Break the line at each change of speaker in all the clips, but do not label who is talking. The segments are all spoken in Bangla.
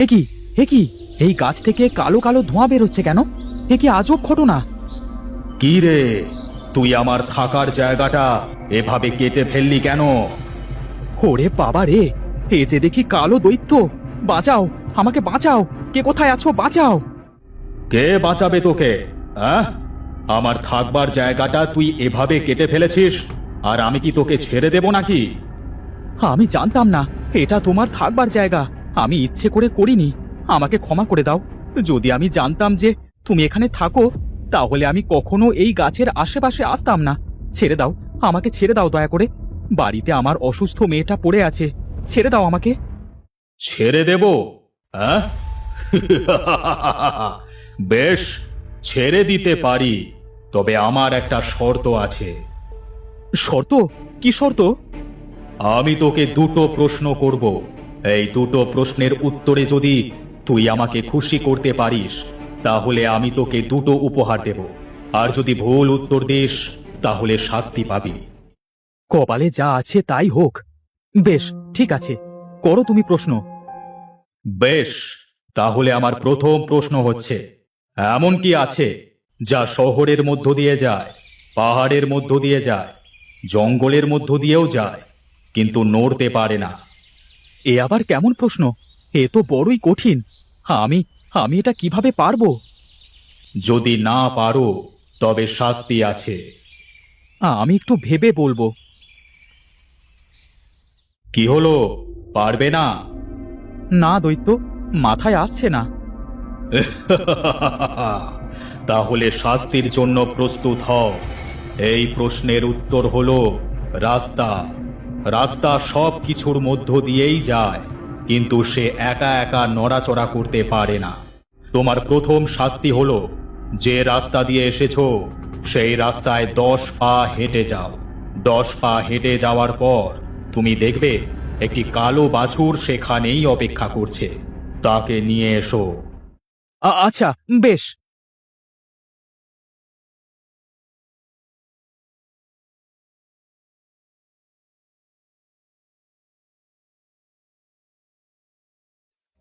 এ কি এ কি এই গাছ থেকে কালো কালো ধোঁয়া বেরোচ্ছে কেন? এ কি আজব ঘটনা!
কি রে, তুই আমার থাকার জায়গাটা এভাবে কেটে ফেললি কেন?
ওরে বাবা রে, এ যে দেখি কালো দৈত্য! বাঁচাও, আমাকে বাঁচাও! কে কোথায় আছো, বাঁচাও!
কে বাঁচাবে তোকে? হ্যাঁ, আমার থাকবার জায়গাটা তুই এভাবে কেটে ফেলেছিস, আর আমি কি তোকে ছেড়ে দেব নাকি?
আমি জানতাম না এটা তোমার থাকবার জায়গা। আমি ইচ্ছে করে করিনি, আমাকে ক্ষমা করে দাও। যদি আমি জানতাম যে তুমি এখানে থাকো, তাহলে আমি কখনো এই গাছের আশেপাশে আসতাম না। ছেড়ে দাও, আমাকে ছেড়ে দাও দয়া করে। বাড়িতে আমার অসুস্থ মেয়েটা পড়ে আছে, ছেড়ে দাও আমাকে।
ছেড়ে দেব? হ্যাঁ, বেশ, ছেড়ে দিতে পারি, তবে আমার একটা শর্ত আছে।
শর্ত? কি শর্ত?
আমি তোকে দুটো প্রশ্ন করব। এই দুটো প্রশ্নের উত্তরে যদি তুই আমাকে খুশি করতে পারিস, তাহলে আমি তোকে দুটো উপহার দেব। আর যদি ভুল উত্তর দিস, তাহলে শাস্তি পাবি।
কপালে যা আছে তাই হোক। বেশ, ঠিক আছে, করো তুমি প্রশ্ন।
বেশ, তাহলে আমার প্রথম প্রশ্ন হচ্ছে, এমন কি আছে যা শহরের মধ্য দিয়ে যায়, পাহাড়ের মধ্য দিয়ে যায়, জঙ্গলের মধ্য দিয়েও যায়, কিন্তু নড়তে পারে না?
এ আবার কেমন প্রশ্ন? এ তো বড়ই কঠিন। আমি আমি এটা কিভাবে পারবো?
যদি না পারো, তবে শাস্তি আছে।
আমি একটু ভেবে বলবো।
কি হলো, পারবে না?
না দৈত্য, মাথায় আসছে না।
তাহলে শাস্তির জন্য প্রস্তুত হও। এই প্রশ্নের উত্তর হলো রাস্তা। রাস্তা সব কিছুর মধ্য দিয়েই যায়, কিন্তু সে একা একা নড়াচড়া করতে পারে না। তোমার প্রথম শাস্তি হলো, যে রাস্তা দিয়ে এসেছো সেই রাস্তায় 10 পা হেঁটে যাও। 10 পা হেঁটে যাওয়ার পর তুমি দেখবে একটি কালো বাছুর সেখানেই অপেক্ষা করছে। তাকে নিয়ে এসো।
আচ্ছা, বেশ।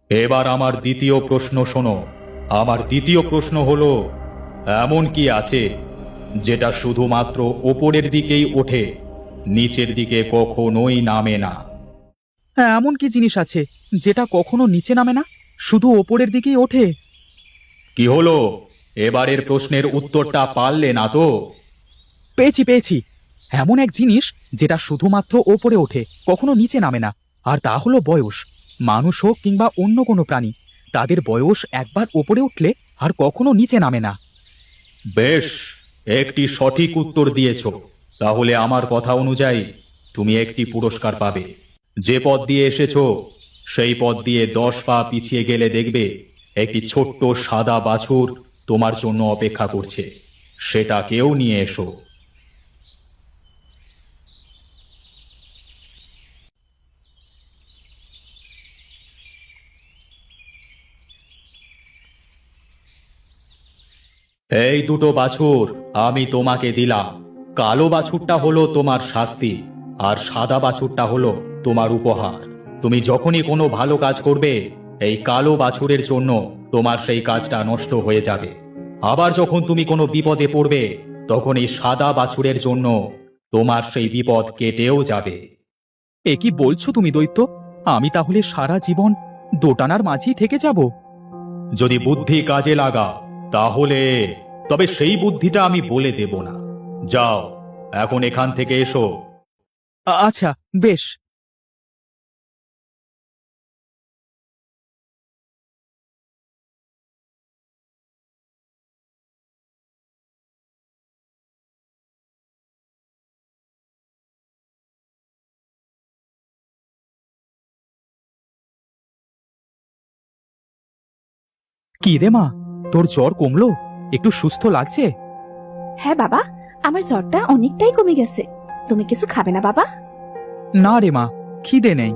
এবার আমার দ্বিতীয় প্রশ্ন শোনো। আমার দ্বিতীয় প্রশ্ন হলো, এমন কি আছে যেটা শুধুমাত্র ওপরের দিকেই ওঠে, নিচের দিকে কখনোই নামে না?
এমন কি জিনিস আছে যেটা কখনো নিচে নামে না, শুধু ওপরের দিকেই ওঠে?
কি হলো, এবারের প্রশ্নের উত্তরটা পারলে না তো?
পেয়েছি পেয়েছি, এমন এক জিনিস যেটা শুধুমাত্র ওপরে ওঠে, কখনো নিচে নামে না। আর তা হলো বয়স। মানুষ হোক কিংবা অন্য কোনো প্রাণী, তাদের বয়স একবার ওপরে উঠলে আর কখনো নিচে নামে না।
বেশ, একটি সঠিক উত্তর দিয়েছ। তাহলে আমার কথা অনুযায়ী তুমি একটি পুরস্কার পাবে। যে পথ দিয়ে এসেছো সেই পথ দিয়ে 10 পা পিছিয়ে গেলে দেখবে একটি ছোট্ট সাদা বাছুর তোমার জন্য অপেক্ষা করছে। সেটাকেও নিয়ে এসো। এই দুটো বাছুর আমি তোমাকে দিলাম। কালো বাছুরটা হলো তোমার শাস্তি, আর সাদা বাছুরটা হলো তোমার উপহার। তুমি যখনই কোনো ভালো কাজ করবে, এই কালো বাছুরের জন্য তোমার সেই কাজটা নষ্ট হয়ে যাবে। আবার যখন তুমি কোনো বিপদে পড়বে, তখন এই সাদা বাছুরের জন্য তোমার সেই বিপদ কেটেও যাবে।
এ কি বলছো তুমি দৈত্য? আমি তাহলে সারা জীবন দোটানার মাঝেই থেকে যাব?
যদি বুদ্ধি কাজে লাগা, তাহলে, তবে সেই বুদ্ধিটা আমি বলে দেব না। যাও, এখন এখান থেকে এসো।
আচ্ছা, বেশ। কি রে মা, তোর জ্বর কমলো? একটু সুস্থ লাগছে?
হ্যাঁ বাবা, আমার জ্বরটা অনেকটাই কমে গেছে। তুমি কিছু খাবে না বাবা?
না রে মা, খিদে নেই।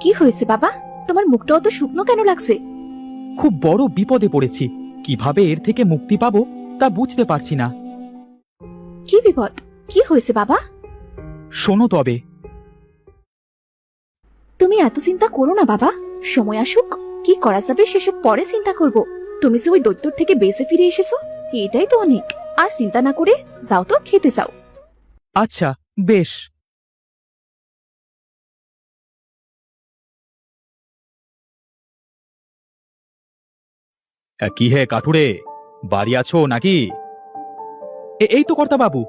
কি হয়েছে বাবা, তোমার মুখটা অত শুকনো কেন লাগছে?
খুব বড় বিপদে পড়েছি, কিভাবে এর থেকে মুক্তি পাবো তা বুঝতে পারছি না।
কি বিপদ? কি হয়েছে বাবা?
শোনো তবে।
তুমি এত চিন্তা করো না বাবা, সময় আসুক, কি করা যাবে সেসব পরে চিন্তা করব। তুমি যে ওই দৈত্যর থেকে বেঁচে ফিরে এসেছো, এটাই তো অনেক। আর চিন্তা না করে যাও তো, খেতে যাও।
আচ্ছা, বেশ।
কি হে কাঠুরে, বাড়ি আছো নাকি?
এই তো কর্তা বাবু,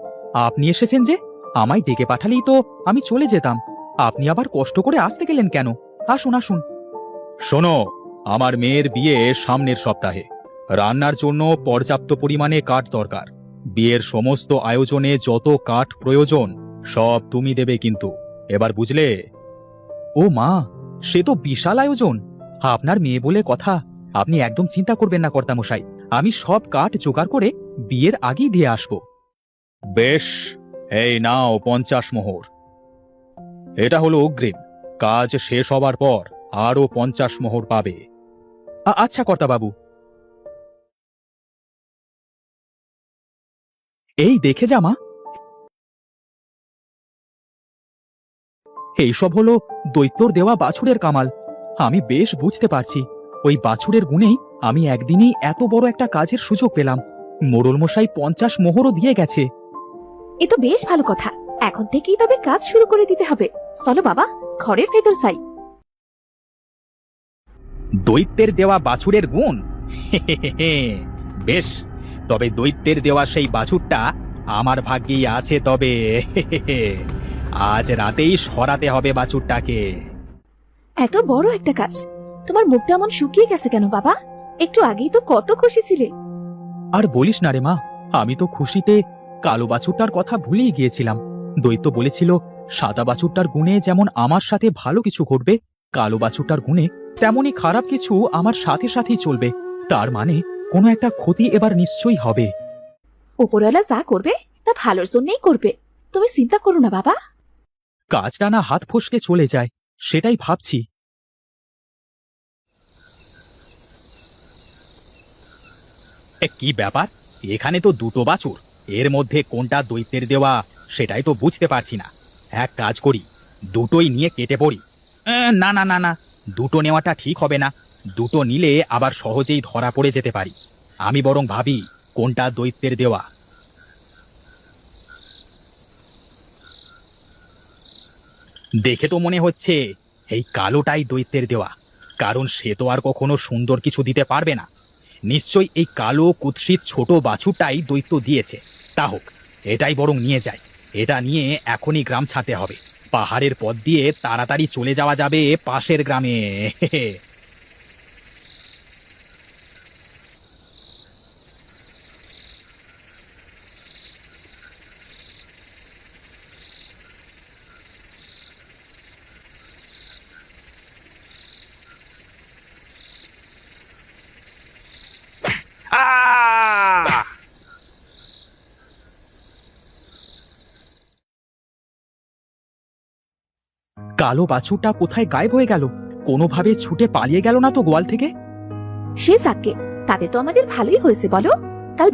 আপনি এসেছেন যে। আমায় ডেকে পাঠালেই তো আমি চলে যেতাম। আপনি আবার কষ্ট করে আসতে গেলেন কেন? আসুন আসুন।
শোনো, আমার মেয়ের বিয়ে সামনের সপ্তাহে। রান্নার জন্য পর্যাপ্ত পরিমাণে কাঠ দরকার। বিয়ের সমস্ত আয়োজনে যত কাঠ প্রয়োজন সব তুমি দেবে কিন্তু। এবার বুঝলে?
ও মা, সে তো বিশাল আয়োজন। আপনার মেয়ে বলে কথা, আপনি একদম চিন্তা করবেন না কর্তামশাই। আমি সব কাঠ জোগাড় করে বিয়ের আগেই দিয়ে আসব।
বেশ, এই নাও 50 মোহর। এটা হলো অগ্রিম। কাজ শেষ হবার পর আরো 50 মোহর পাবে।
আচ্ছা কর্তা বাবু। এই দেখে যা মা, এইসব হলো দৈত্যর দেওয়া বাছুরের কামাল। আমি বেশ বুঝতে পারছি, ওই বাছুরের গুণেই আমি একদিনই এত বড় একটা কাজের সুযোগ পেলাম। মোড়ল মশাই 50 মোহরও দিয়ে গেছে।
এ তো বেশ ভালো কথা। এখন থেকেই তবে কাজ শুরু করে দিতে হবে। চলো বাবা, ঘরের ভেতর যাই।
দৈত্যের দেওয়া বাছুরের গুণ?
বেশ, তবে দৈত্যের দেওয়া সেই বাছুরটা আমার ভাগ্যেই আছে। তবে আজ রাতেই সরাতে হবে বাছুরটাকে।
এত বড় একটা কাজ, তোমার মুখটা এমন শুকিয়ে গেছে কেন বাবা? একটু আগেই তো কত খুশি ছিলে।
আর বলিস না রে মা, আমি তো খুশিতে কালো বাছুরটার কথা ভুলেই গিয়েছিলাম। দৈত্য বলেছিল সাদা বাছুরটার গুণে যেমন আমার সাথে ভালো কিছু ঘটবে, কালো বাছুরটার গুণে তেমনই খারাপ কিছু আমার সাথে সাথেই চলবে। তার মানে কোনো একটা ক্ষতি এবার নিশ্চয়ই হবে।
উপরওয়ালা যা করবে তা ভালোর জন্যই করবে, তুমি চিন্তা করো না বাবা।
কাজটা না হাত ফসকে চলে যায়, সেটাই ভাবছি।
কি ব্যাপার, এখানে তো দুটো বাছুর, এর মধ্যে কোনটা দৈত্যের দেওয়া সেটাই তো বুঝতে পারছি না। এক কাজ করি, দুটোই নিয়ে কেটে পড়ি। না না না না, দুটো নেওয়াটা ঠিক হবে না। দুটো নিলে আবার সহজেই ধরা পড়ে যেতে পারি। আমি বরং ভাবি কোনটা দৈত্যের দেওয়া। দেখে তো মনে হচ্ছে এই কালোটাই দৈত্যের দেওয়া, কারণ সে তো আর কখনো সুন্দর কিছু দিতে পারবে না। নিশ্চয়ই এই কালো কুৎসিত ছোট বাছুরটাই দৈত্য দিয়েছে। তা হোক, এটাই বরং নিয়ে যাই। এটা নিয়ে এখনই গ্রাম ছাড়তে হবে। পাহাড়ের পথ দিয়ে তাড়াতাড়ি চলে যাওয়া যাবে পাশের গ্রামে। আহ!
কালো বাছুরটা কোথায় গায়েব হয়ে গেল? কোনোভাবে ছুটে পালিয়ে গেল না তো গোয়াল থেকে?
সে যাকে, তাতে তো আমাদের ভালোই হয়েছে বলো। কাল